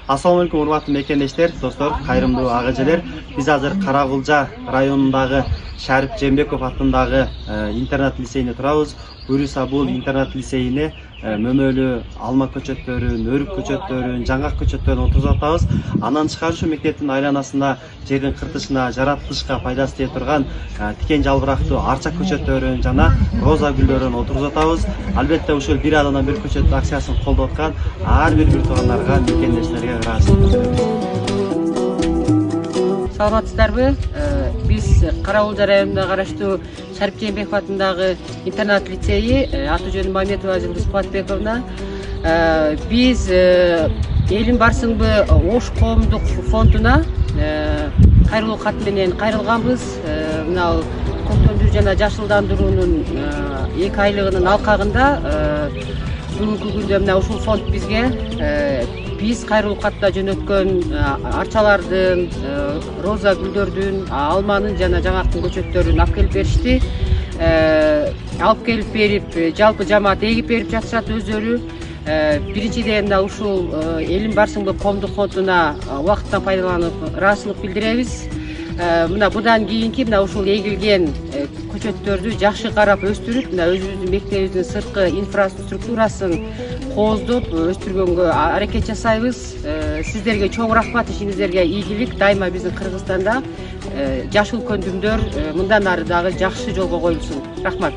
Assalamu алейкум, урматтуу мекендештер, достор, кайрымдуу ага эжелер. Биз азыр Кара-Кулжа районундагы Жээнбеков атындагы интернат лицейине турабыз. Буюрса бул интернат лицейине мөмөлүү алма көчөттөрүн, өрүк көчөттөрүн, жаңгак көчөттөрүн отургузуп атабыз. Андан тышкары ушу мектептин айланасына, жердин кыртышына, жаратылышка пайдасы тие турган тикен жалбырактуу арча көчөттөрүн, жана роза гүлдөрүн отургузуп атабыз. Албетте ушул бир адамдан бир көчөт акциясын колдоп аткан ар бир туугандарга, мекендештерге ыраазычылык билдиребиз. Саламатсыздарбы? Биз Кара-Кулжа районунда караштуу Жээнбеков атындагы интернат лицейи аты жөнү Маметова Жылдыз. Биз элин барсыңбы Ош коомдук фондуна кайрылуу кат менен кайрылганбыз. Мына көктөгөн жана жашылдандыруунун 2 айлыгынын алкагында бүгүнкү күндө мына ушул фонд бизге биз кайрылуу катта жөнөткөн арчалардын, роза гүлдөрдүн, алманын жана жаңгактын көчөттөрүн алып келип беришти. Алып келип берип, жалпы жамаат эгип берип жатышат өздөрү. Биринчиден мына ушул элин барсыңбы коомдук фондуна убакыттан пайдаланып ыраазычылык билдиребиз. Мына будан кийинки мына ушул эгилген көчөттөрдү жакшы карап өстүрүп, мына өзүбүздүн мектебибиздин сырткы инфраструктурасын кооздоп өстүргөнгө аракет жасайбыз. Сиздерге чоң рахмат, ишиңиздерге ийгилик. Дайыма биздин Кыргызстанда жашыл көндүмдөр мындан ары дагы жакшы жолго коюлсун. Рахмат.